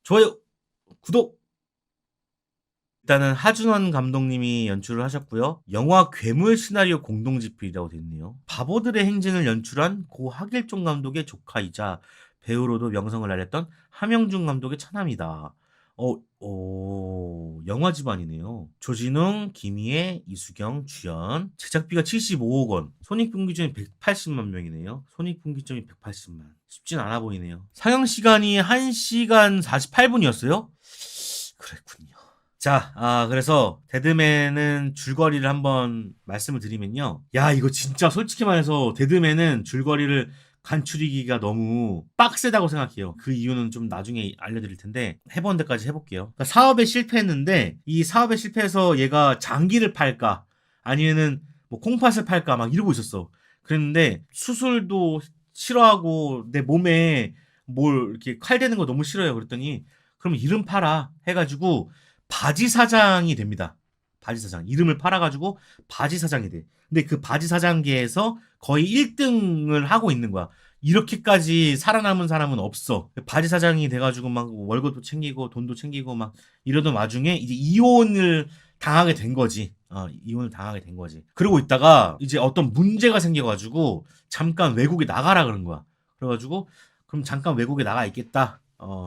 좋아요, 구독. 일단은 하준원 감독님이 연출을 하셨고요. 영화 괴물 시나리오 공동집필이라고 되어 있네요. 바보들의 행진을 연출한 고 하길종 감독의 조카이자 배우로도 명성을 알렸던 함영중 감독의 차남이다. 영화 집안이네요. 조진웅, 김희애, 이수경 주연. 제작비가 75억 원. 손익분기점이 180만 명이네요. 손익분기점이 180만. 쉽진 않아 보이네요. 상영 시간이 1시간 48분이었어요? 그랬군요. 자, 그래서 데드맨은 줄거리를 한번 말씀을 드리면요. 야, 이거 진짜 솔직히 말해서 데드맨은 줄거리를 간추리기가 너무 빡세다고 생각해요. 그 이유는 좀 나중에 알려드릴 텐데 해본 데까지 해볼게요. 그러니까 사업에 실패했는데 이 사업에 실패해서 얘가 장기를 팔까 아니면은 뭐 콩팥을 팔까 막 이러고 있었어. 그랬는데 수술도 싫어하고 내 몸에 뭘 이렇게 칼 대는 거 너무 싫어요. 그랬더니 그럼 이름 팔아 해가지고 바지 사장이 됩니다. 바지 사장. 이름을 팔아가지고 바지 사장이 돼. 근데 그 바지 사장계에서 거의 1등을 하고 있는 거야. 이렇게까지 살아남은 사람은 없어. 바지 사장이 돼가지고 막 월급도 챙기고 돈도 챙기고 막 이러던 와중에 이제 이혼을 당하게 된 거지. 이혼을 당하게 된 거지. 그러고 있다가 이제 어떤 문제가 생겨가지고 잠깐 외국에 나가라 그런 거야. 그래가지고 그럼 잠깐 외국에 나가 있겠다.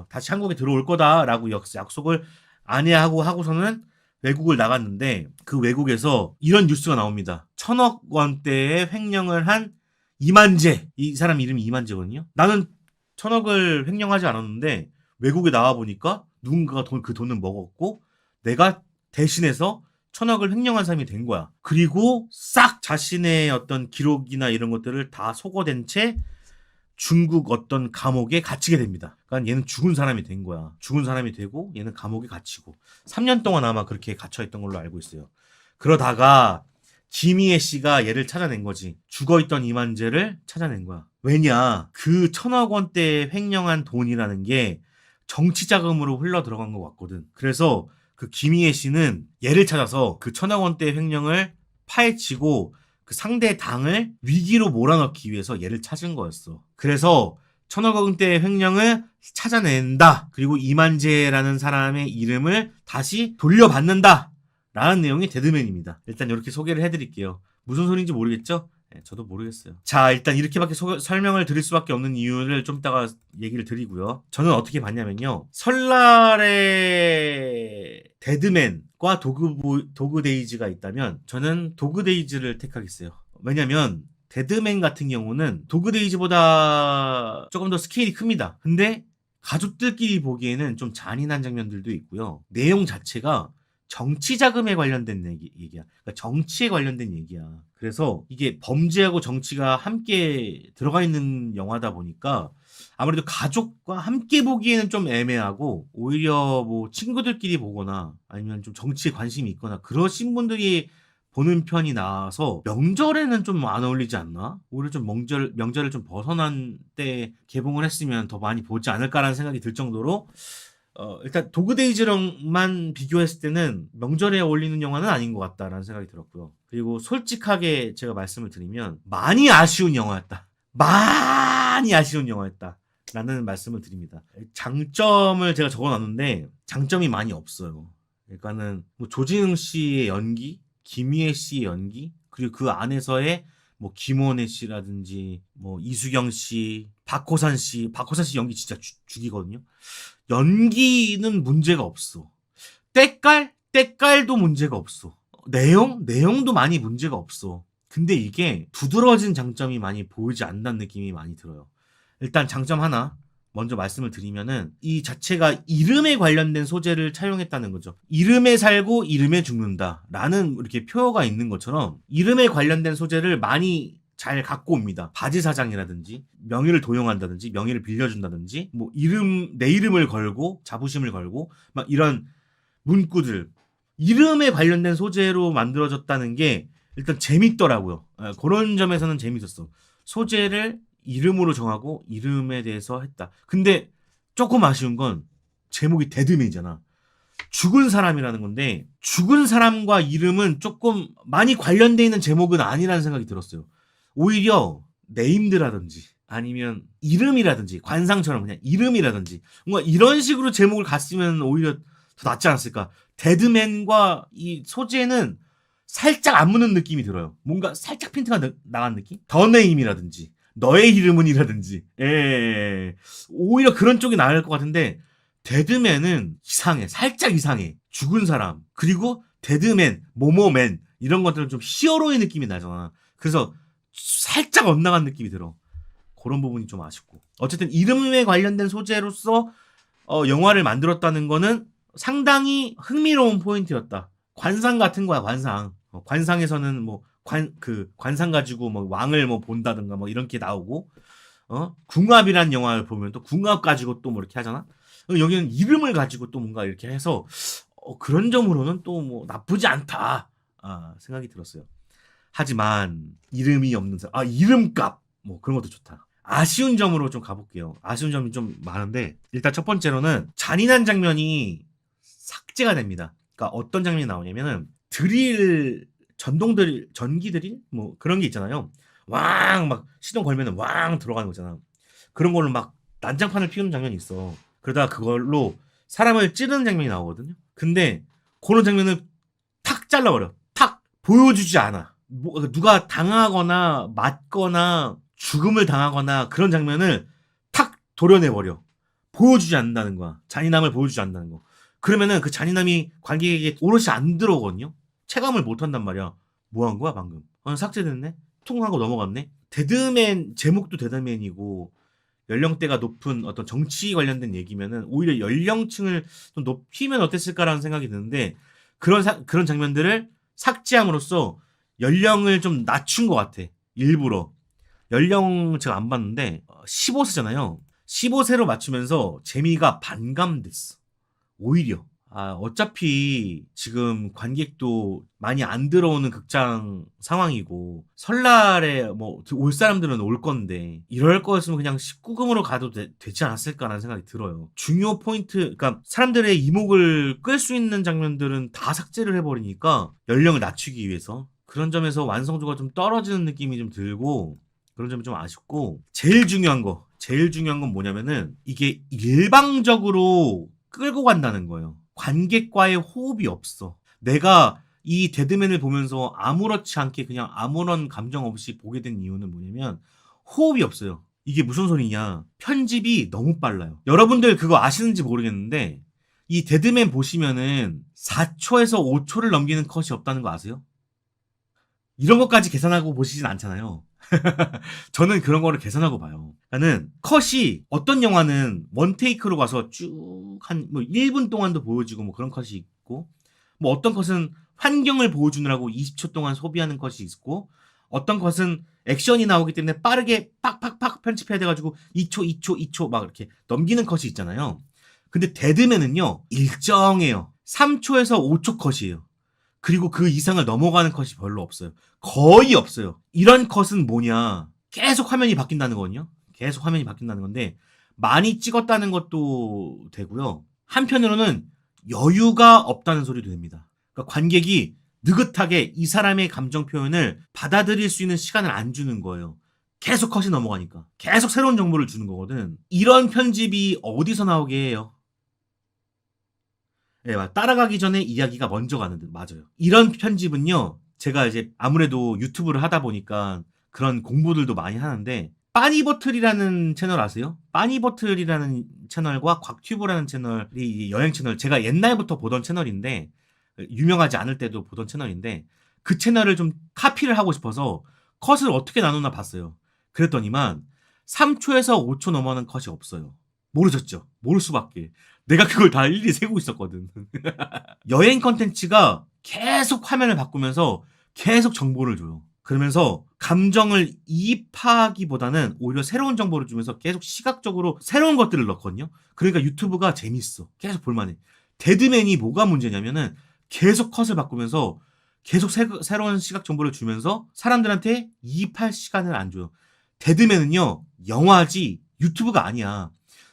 다시 한국에 들어올 거다라고 약속을 아내하고 하고서는 외국을 나갔는데 그 외국에서 이런 뉴스가 나옵니다. 1,000억 원대의 횡령을 한 이만재. 이 사람 이름이 이만재거든요. 나는 1,000억을 횡령하지 않았는데 외국에 나와 보니까 누군가가 그 돈을 먹었고 내가 대신해서 1,000억을 횡령한 사람이 된 거야. 그리고 싹 자신의 어떤 기록이나 이런 것들을 다 소거된 채 중국 어떤 감옥에 갇히게 됩니다. 그러니까 얘는 죽은 사람이 된 거야. 죽은 사람이 되고 얘는 감옥에 갇히고 3년 동안 아마 그렇게 갇혀있던 걸로 알고 있어요. 그러다가 김희애 씨가 얘를 찾아낸 거지. 죽어있던 이만재를 찾아낸 거야. 왜냐? 그 1,000억 원대 횡령한 돈이라는 게 정치 자금으로 흘러 들어간 것 같거든. 그래서 그 김희애 씨는 얘를 찾아서 그 1,000억 원대 횡령을 파헤치고 그 상대 당을 위기로 몰아넣기 위해서 얘를 찾은 거였어. 그래서 1,000억 원대의 횡령을 찾아낸다. 그리고 이만재라는 사람의 이름을 다시 돌려받는다. 라는 내용이 데드맨입니다. 일단 이렇게 소개를 해드릴게요. 무슨 소리인지 모르겠죠? 네, 저도 모르겠어요. 자, 일단 이렇게밖에 설명을 드릴 수밖에 없는 이유를 좀 이따가 얘기를 드리고요. 저는 어떻게 봤냐면요. 설날에 데드맨과 도그데이즈가 있다면 저는 도그데이즈를 택하겠어요. 왜냐면 데드맨 같은 경우는 도그데이즈보다 조금 더 스케일이 큽니다. 근데 가족들끼리 보기에는 좀 잔인한 장면들도 있고요. 내용 자체가 정치 자금에 관련된 얘기야. 그러니까 정치에 관련된 얘기야. 그래서 이게 범죄하고 정치가 함께 들어가 있는 영화다 보니까 아무래도 가족과 함께 보기에는 좀 애매하고 오히려 뭐 친구들끼리 보거나 아니면 좀 정치에 관심이 있거나 그러신 분들이 보는 편이 나아서 명절에는 좀 안 어울리지 않나? 오히려 좀 명절을 좀 벗어난 때 개봉을 했으면 더 많이 보지 않을까라는 생각이 들 정도로 일단 도그데이즈랑만 비교했을 때는 명절에 어울리는 영화는 아닌 것 같다라는 생각이 들었고요. 그리고 솔직하게 제가 말씀을 드리면 많이 아쉬운 영화였다. 많이 아쉬운 영화였다. 라는 말씀을 드립니다. 장점을 제가 적어놨는데 장점이 많이 없어요. 그러니까는 뭐 조진웅 씨의 연기, 김희애 씨의 연기, 그리고 그 안에서의 뭐 김원혜 씨라든지 뭐 이수경 씨, 박호산 씨 연기 진짜 죽이거든요. 연기는 문제가 없어. 때깔도 문제가 없어. 내용도 많이 문제가 없어. 근데 이게 두드러진 장점이 많이 보이지 않는다는 느낌이 많이 들어요. 일단 장점 하나 먼저 말씀을 드리면은 이 자체가 이름에 관련된 소재를 차용했다는 거죠. 이름에 살고 이름에 죽는다 라는 이렇게 표어가 있는 것처럼 이름에 관련된 소재를 많이 잘 갖고 옵니다. 바지 사장이라든지 명의를 도용한다든지 명의를 빌려준다든지 뭐 내 이름을 걸고 자부심을 걸고 막 이런 문구들 이름에 관련된 소재로 만들어졌다는 게 일단 재밌더라고요. 그런 점에서는 재밌었어. 소재를 이름으로 정하고 이름에 대해서 했다. 근데 조금 아쉬운 건 제목이 데드맨이잖아. 죽은 사람이라는 건데 죽은 사람과 이름은 조금 많이 관련돼 있는 제목은 아니라는 생각이 들었어요. 오히려 네임드라든지 아니면 이름이라든지 관상처럼 그냥 이름이라든지 뭔가 이런 식으로 제목을 갔으면 오히려 더 낫지 않았을까. 데드맨과 이 소재는 살짝 안 묻는 느낌이 들어요. 뭔가 살짝 핀트가 나간 느낌? 더 네임이라든지 너의 이름은이라든지 오히려 그런 쪽이 나을 것 같은데 데드맨은 이상해. 살짝 이상해. 죽은 사람 그리고 데드맨, 모모맨 이런 것들은 좀 히어로의 느낌이 나잖아. 그래서 살짝 엇나간 느낌이 들어. 그런 부분이 좀 아쉽고. 어쨌든 이름에 관련된 소재로서 영화를 만들었다는 거는 상당히 흥미로운 포인트였다. 관상 같은 거야, 관상. 관상에서는 뭐 관상 가지고 뭐 왕을 뭐 본다든가 뭐 이런 게 나오고, 궁합이란 영화를 보면 또 궁합 가지고 또 뭐 이렇게 하잖아. 여기는 이름을 가지고 또 뭔가 이렇게 해서 그런 점으로는 또 뭐 나쁘지 않다 생각이 들었어요. 하지만 이름이 없는 사람, 이름값 뭐 그런 것도 좋다. 아쉬운 점으로 좀 가볼게요. 아쉬운 점이 좀 많은데 일단 첫 번째로는 잔인한 장면이 삭제가 됩니다. 그러니까 어떤 장면이 나오냐면은 전동 드릴, 전기 드릴 뭐 그런 게 있잖아요. 왕 막 시동 걸면은 왕 들어가는 거잖아. 그런 걸로 막 난장판을 피우는 장면이 있어. 그러다가 그걸로 사람을 찌르는 장면이 나오거든요. 근데 그런 장면을 탁 잘라버려. 탁 보여주지 않아. 뭐 누가 당하거나 맞거나 죽음을 당하거나 그런 장면을 탁 도려내버려. 보여주지 않는다는 거야. 잔인함을 보여주지 않는다는 거. 그러면은 그 잔인함이 관객에게 오롯이 안 들어오거든요. 체감을 못 한단 말이야. 뭐 한 거야 방금? 삭제됐네? 통 하고 넘어갔네? 데드맨 제목도 데드맨이고 연령대가 높은 어떤 정치 관련된 얘기면은 오히려 연령층을 좀 높이면 어땠을까라는 생각이 드는데 그런 장면들을 삭제함으로써 연령을 좀 낮춘 것 같아. 일부러. 연령 제가 안 봤는데 15세잖아요. 15세로 맞추면서 재미가 반감됐어. 오히려. 어차피 지금 관객도 많이 안 들어오는 극장 상황이고 설날에 뭐 올 사람들은 올 건데 이럴 거였으면 그냥 19금으로 가도 되지 않았을까라는 생각이 들어요. 중요 포인트, 그러니까 사람들의 이목을 끌 수 있는 장면들은 다 삭제를 해버리니까 연령을 낮추기 위해서 그런 점에서 완성도가 좀 떨어지는 느낌이 좀 들고 그런 점이 좀 아쉽고 제일 중요한 건 뭐냐면은 이게 일방적으로 끌고 간다는 거예요. 관객과의 호흡이 없어. 내가 이 데드맨을 보면서 아무렇지 않게 그냥 아무런 감정 없이 보게 된 이유는 뭐냐면 호흡이 없어요. 이게 무슨 소리냐? 편집이 너무 빨라요. 여러분들 그거 아시는지 모르겠는데 이 데드맨 보시면은 4초에서 5초를 넘기는 컷이 없다는 거 아세요? 이런 것까지 계산하고 보시진 않잖아요. 저는 그런 거를 계산하고 봐요. 나는 컷이 어떤 영화는 원테이크로 가서 쭉 한 뭐 1분 동안도 보여지고 뭐 그런 컷이 있고 뭐 어떤 컷은 환경을 보여주느라고 20초 동안 소비하는 컷이 있고 어떤 컷은 액션이 나오기 때문에 빠르게 팍팍팍 편집해야 돼가지고 2초 2초 2초 막 이렇게 넘기는 컷이 있잖아요. 근데 데드맨은요 일정해요. 3초에서 5초 컷이에요. 그리고 그 이상을 넘어가는 컷이 별로 없어요. 거의 없어요. 이런 컷은 뭐냐? 계속 화면이 바뀐다는 거거든요. 계속 화면이 바뀐다는 건데 많이 찍었다는 것도 되고요. 한편으로는 여유가 없다는 소리도 됩니다. 그러니까 관객이 느긋하게 이 사람의 감정 표현을 받아들일 수 있는 시간을 안 주는 거예요. 계속 컷이 넘어가니까. 계속 새로운 정보를 주는 거거든. 이런 편집이 어디서 나오게 해요? 네, 따라가기 전에 이야기가 먼저 가는 듯 맞아요. 이런 편집은요. 제가 이제 아무래도 유튜브를 하다 보니까 그런 공부들도 많이 하는데 빠니버틀이라는 채널 아세요? 빠니버틀이라는 채널과 곽튜브라는 채널이 여행 채널 제가 옛날부터 보던 채널인데 유명하지 않을 때도 보던 채널인데 그 채널을 좀 카피를 하고 싶어서 컷을 어떻게 나누나 봤어요. 그랬더니만 3초에서 5초 넘어가는 컷이 없어요. 모르셨죠? 모를 수밖에. 내가 그걸 다 일일이 세고 있었거든. 여행 컨텐츠가 계속 화면을 바꾸면서 계속 정보를 줘요. 그러면서 감정을 이입하기보다는 오히려 새로운 정보를 주면서 계속 시각적으로 새로운 것들을 넣거든요. 그러니까 유튜브가 재밌어. 계속 볼만해. 데드맨이 뭐가 문제냐면은 계속 컷을 바꾸면서 계속 새로운 시각 정보를 주면서 사람들한테 이입할 시간을 안 줘요. 데드맨은요, 영화지 유튜브가 아니야.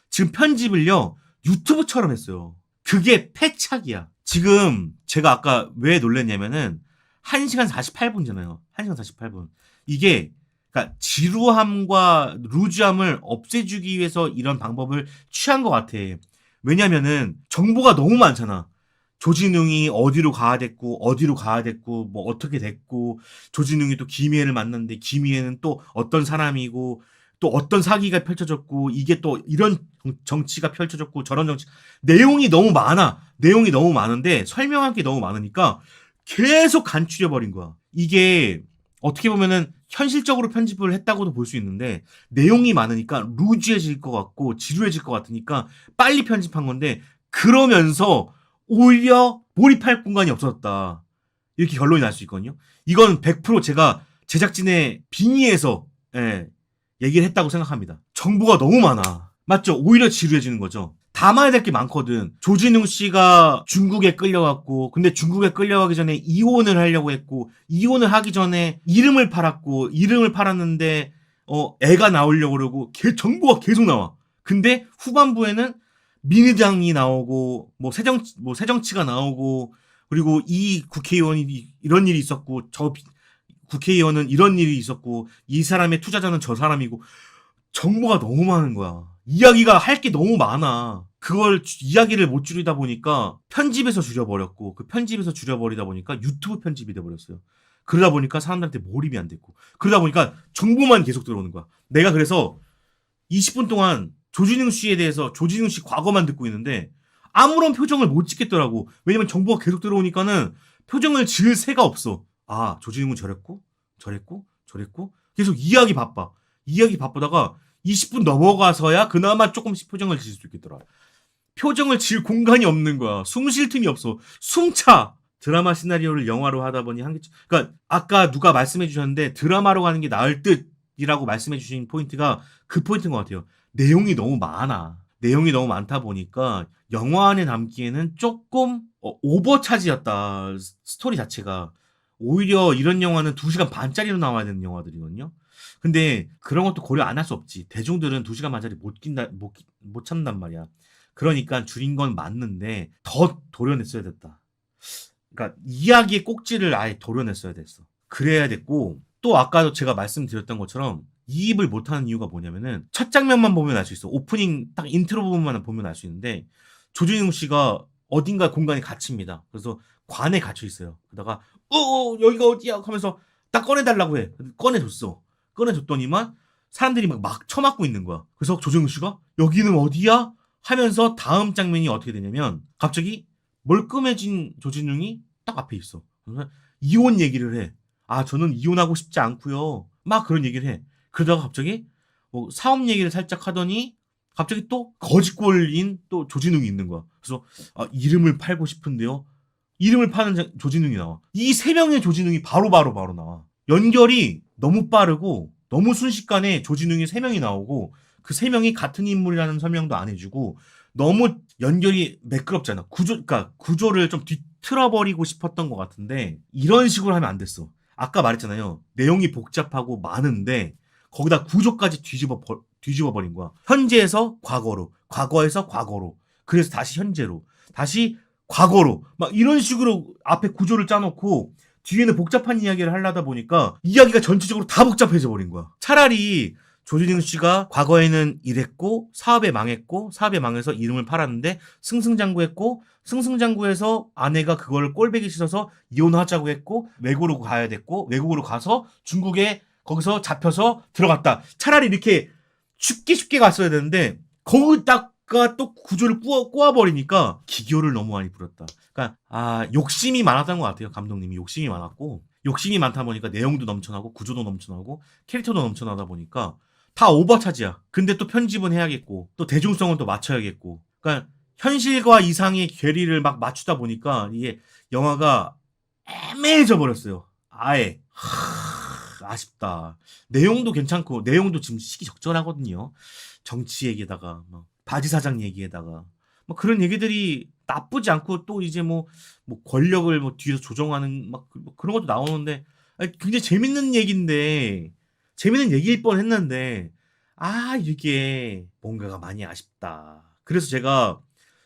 지금 편집을요, 유튜브처럼 했어요. 그게 패착이야. 지금 제가 아까 왜 놀랬냐면은 1시간 48분이잖아요. 1시간 48분. 이게 그러니까 지루함과 루즈함을 없애주기 위해서 이런 방법을 취한 것 같아. 왜냐면은 정보가 너무 많잖아. 조진웅이 어디로 가야 됐고 어디로 가야 됐고 뭐 어떻게 됐고 조진웅이 또 김희애를 만났는데 김희애는 또 어떤 사람이고 또 어떤 사기가 펼쳐졌고 이게 또 이런 정치가 펼쳐졌고 저런 정치 내용이 너무 많아. 내용이 너무 많은데 설명할 게 너무 많으니까 계속 간추려 버린 거야. 이게 어떻게 보면은 현실적으로 편집을 했다고도 볼 수 있는데 내용이 많으니까 루즈해질 것 같고 지루해질 것 같으니까 빨리 편집한 건데 그러면서 오히려 몰입할 공간이 없어졌다. 이렇게 결론이 날 수 있거든요. 이건 100% 제가 제작진의 빙의해서 예, 얘기를 했다고 생각합니다. 정보가 너무 많아. 맞죠? 오히려 지루해지는 거죠. 담아야 될 게 많거든. 조진웅 씨가 중국에 끌려갔고, 근데 중국에 끌려가기 전에 이혼을 하려고 했고, 이혼을 하기 전에 이름을 팔았고, 이름을 팔았는데, 애가 나오려고 그러고, 정보가 계속 나와. 근데 후반부에는 민의당이 나오고, 뭐 새정치가 나오고, 그리고 이 국회의원이 이런 일이 있었고, 저 국회의원은 이런 일이 있었고, 이 사람의 투자자는 저 사람이고, 정보가 너무 많은 거야. 이야기가 할 게 너무 많아. 그걸 이야기를 못 줄이다 보니까 편집에서 줄여버렸고 그 편집에서 줄여버리다 보니까 유튜브 편집이 돼버렸어요. 그러다 보니까 사람들한테 몰입이 안 됐고 그러다 보니까 정보만 계속 들어오는 거야. 내가 그래서 20분 동안 조진웅 씨에 대해서 조진웅 씨 과거만 듣고 있는데 아무런 표정을 못 짓겠더라고. 왜냐면 정보가 계속 들어오니까는 표정을 지을 새가 없어. 아, 조진웅은 저랬고 저랬고 저랬고 계속 이야기 바빠. 이야기 바쁘다가 20분 넘어가서야 그나마 조금씩 표정을 지을 수 있겠더라. 표정을 지을 공간이 없는 거야. 숨 쉴 틈이 없어. 숨차. 드라마 시나리오를 영화로 하다 보니 그러니까 아까 누가 말씀해 주셨는데 드라마로 가는 게 나을 듯이라고 말씀해 주신 포인트가 그 포인트인 것 같아요. 내용이 너무 많아. 내용이 너무 많다 보니까 영화 안에 남기에는 조금 오버차지였다. 스토리 자체가. 오히려 이런 영화는 2시간 반짜리로 나와야 되는 영화들이거든요. 근데 그런 것도 고려 안 할 수 없지. 대중들은 2시간 반짜리 못 참단 말이야. 그러니까 줄인 건 맞는데 더 도려냈어야 됐다. 그러니까 이야기의 꼭지를 아예 도려냈어야 됐어. 그래야 됐고 또 아까도 제가 말씀드렸던 것처럼 이입을 못하는 이유가 뭐냐면은 첫 장면만 보면 알 수 있어. 오프닝 딱 인트로 부분만 보면 알 수 있는데 조진웅 씨가 어딘가 공간에 갇힙니다. 그래서 관에 갇혀 있어요. 그러다가 여기가 어디야 하면서 딱 꺼내달라고 해. 꺼내줬어. 꺼내줬더니만 사람들이 막 쳐맞고 있는 거야. 그래서 조진웅 씨가 여기는 어디야? 하면서 다음 장면이 어떻게 되냐면 갑자기 멀끔해진 조진웅이 딱 앞에 있어. 그래서 이혼 얘기를 해. 아, 저는 이혼하고 싶지 않고요. 막 그런 얘기를 해. 그러다가 갑자기 뭐 사업 얘기를 살짝 하더니 갑자기 또 거짓골인 또 조진웅이 있는 거야. 그래서 이름을 팔고 싶은데요. 이름을 파는 조진웅이 나와. 이 세 명의 조진웅이 바로 나와. 연결이 너무 빠르고 너무 순식간에 조진웅이 세 명이 나오고 그 세 명이 같은 인물이라는 설명도 안 해주고 너무 연결이 매끄럽잖아. 그러니까 구조를 좀 뒤틀어버리고 싶었던 것 같은데 이런 식으로 하면 안 됐어. 아까 말했잖아요. 내용이 복잡하고 많은데 거기다 구조까지 뒤집어 버린 거야. 현재에서 과거로, 과거에서 과거로, 그래서 다시 현재로, 다시 과거로 막 이런 식으로 앞에 구조를 짜놓고 뒤에는 복잡한 이야기를 하려다 보니까 이야기가 전체적으로 다 복잡해져 버린 거야. 차라리 조진웅 씨가 과거에는 이랬고 사업에 망해서 이름을 팔았는데 승승장구했고 승승장구해서 아내가 그걸 꼴배기 싫어서 이혼하자고 했고 외국으로 가야 됐고 외국으로 가서 중국에 거기서 잡혀서 들어갔다. 차라리 이렇게 쉽게 갔어야 되는데 거기다가 또 구조를 꼬아버리니까 기교를 너무 많이 부렸다. 그러니까 욕심이 많았던 것 같아요. 감독님이 욕심이 많았고 욕심이 많다 보니까 내용도 넘쳐나고 구조도 넘쳐나고 캐릭터도 넘쳐나다 보니까 다 오버차지야. 근데 또 편집은 해야겠고 또 대중성은 또 맞춰야겠고 그러니까 현실과 이상의 괴리를 막 맞추다 보니까 이게 영화가 애매해져 버렸어요. 아예 아쉽다. 내용도 괜찮고 내용도 지금 시기적절하거든요. 정치 얘기에다가 바지 사장 얘기에다가 그런 얘기들이 나쁘지 않고 또 이제 뭐 권력을 뒤에서 조정하는 그런 것도 나오는데 굉장히 재밌는 얘기인데 재밌는 얘기일 뻔했는데 이게 뭔가가 많이 아쉽다. 그래서 제가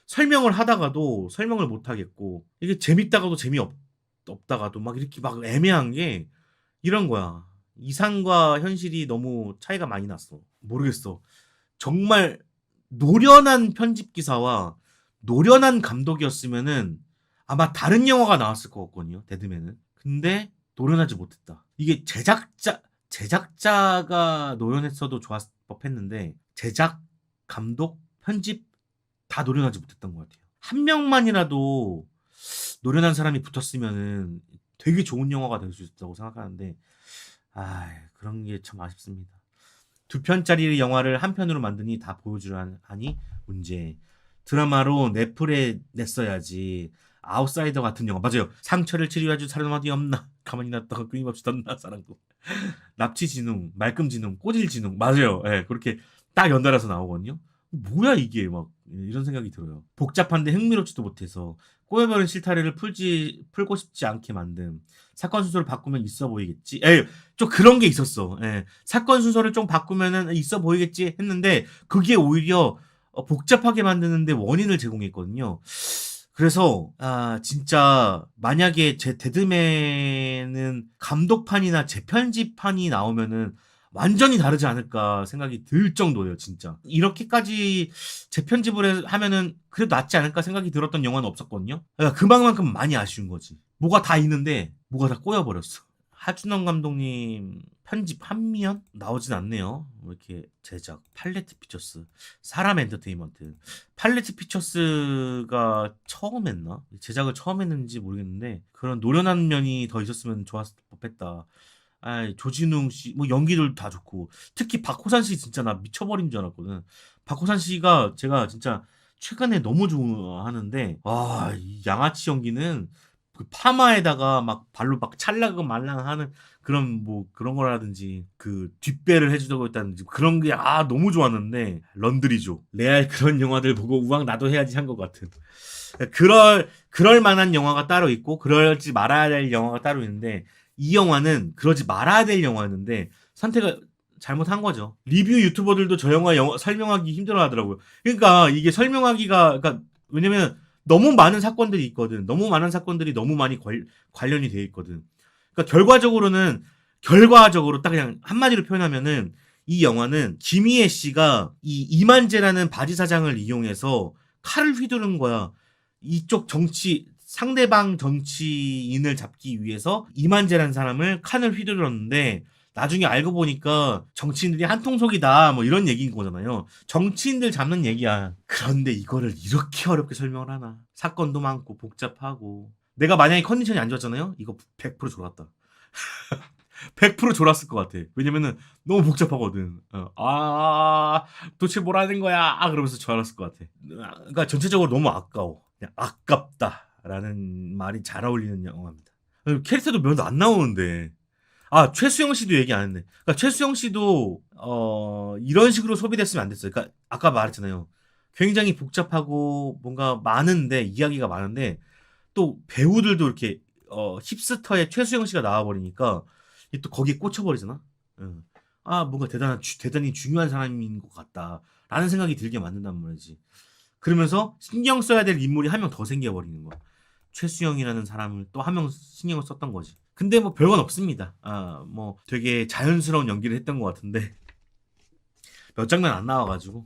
설명을 하다가도 설명을 못 하겠고 이게 재밌다가도 재미없다가도 막 이렇게 막 애매한 게 이런 거야. 이상과 현실이 너무 차이가 많이 났어. 모르겠어. 정말 노련한 편집 기사와 노련한 감독이었으면은 아마 다른 영화가 나왔을 것 같거든요. 데드맨은. 근데 노련하지 못했다. 이게 제작자가 노련했어도 좋았을 법했는데 제작, 감독, 편집 다 노련하지 못했던 것 같아요. 한 명만이라도 노련한 사람이 붙었으면은 되게 좋은 영화가 될 수 있다고 생각하는데 그런 게 참 아쉽습니다. 2편짜리 영화를 한 편으로 만드니 다 보여주려 하니 문제. 드라마로 넷플에 냈어야지. 아웃사이더 같은 영화 맞아요. 상처를 치료해줄 사람 어디 없나. 가만히 놨다가 끊임없이 던나 사랑도. 납치진웅, 말끔진웅, 꼬질진웅 맞아요. 예, 그렇게 딱 연달아서 나오거든요. 뭐야 이게 막 이런 생각이 들어요. 복잡한데 흥미롭지도 못해서 꼬여버린 실타래를 풀고 싶지 않게 만든 사건 순서를 바꾸면 있어 보이겠지. 좀 그런 게 있었어. 사건 순서를 좀 바꾸면은 있어 보이겠지 했는데 그게 오히려 복잡하게 만드는데 원인을 제공했거든요. 그래서 진짜 만약에 제 데드맨은 감독판이나 재편집판이 나오면은 완전히 다르지 않을까 생각이 들 정도예요, 진짜. 이렇게까지 재편집을 하면은 그래도 낫지 않을까 생각이 들었던 영화는 없었거든요. 그러니까 그만큼 많이 아쉬운 거지. 뭐가 다 있는데 뭐가 다 꼬여버렸어. 하준원 감독님 편집 한미연 나오진 않네요. 이렇게 제작 팔레트 피처스, 사람 엔터테인먼트. 팔레트 피처스가 처음 했나? 제작을 처음 했는지 모르겠는데 그런 노련한 면이 더 있었으면 좋았을 법했다. 조진웅 씨, 뭐 연기들 다 좋고 특히 박호산 씨 진짜 나 미쳐버린 줄 알았거든. 박호산 씨가 제가 진짜 최근에 너무 좋아하는데 이 양아치 연기는 그 파마에다가 막 발로 막 찰나고 말랑하는 그런 뭐 그런 거라든지 그 뒷배를 해주려고 했다든지 그런 게 너무 좋았는데 런드리죠. 레알 그런 영화들 보고 우왕 나도 해야지 한 것 같은. 그럴 만한 영화가 따로 있고 그러지 말아야 될 영화가 따로 있는데 이 영화는 그러지 말아야 될 영화였는데 선택을 잘못한 거죠. 리뷰 유튜버들도 저 영화 설명하기 힘들어 하더라고요. 그러니까 이게 설명하기가 그러니까 왜냐면 너무 많은 사건들이 있거든. 너무 많은 사건들이 너무 많이 관련이 돼 있거든. 그러니까 결과적으로 딱 그냥 한마디로 표현하면은 이 영화는 김희애 씨가 이 이만재라는 바지 사장을 이용해서 칼을 휘두른 거야. 이쪽 상대방 정치인을 잡기 위해서 이만재라는 사람을 칼을 휘두르는데 나중에 알고 보니까 정치인들이 한통속이다 뭐 이런 얘기인 거잖아요. 정치인들 잡는 얘기야. 그런데 이거를 이렇게 어렵게 설명을 하나. 사건도 많고 복잡하고. 내가 만약에 컨디션이 안 좋았잖아요. 이거 100% 졸았다. 100% 졸았을 것 같아. 왜냐면은 너무 복잡하거든. 도대체 뭐라는 거야? 그러면서 졸았을 것 같아. 그러니까 전체적으로 너무 아까워. 그냥 아깝다라는 말이 잘 어울리는 영화입니다. 캐릭터도 몇 안 나오는데. 최수영 씨도 얘기 안 했네. 그러니까 최수영 씨도 이런 식으로 소비됐으면 안 됐어요. 그러니까 아까 말했잖아요. 굉장히 복잡하고 뭔가 많은데 이야기가 많은데 또 배우들도 이렇게 힙스터의 최수영 씨가 나와버리니까 또 거기에 꽂혀버리잖아. 응. 뭔가 대단히 중요한 사람인 것 같다라는 생각이 들게 만든단 말이지. 그러면서 신경 써야 될 인물이 한 명 더 생겨버리는 거야. 최수영이라는 사람을 또 한 명 신경을 썼던 거지. 근데 뭐 별건 없습니다. 뭐 되게 자연스러운 연기를 했던 것 같은데 몇 장면 안 나와가지고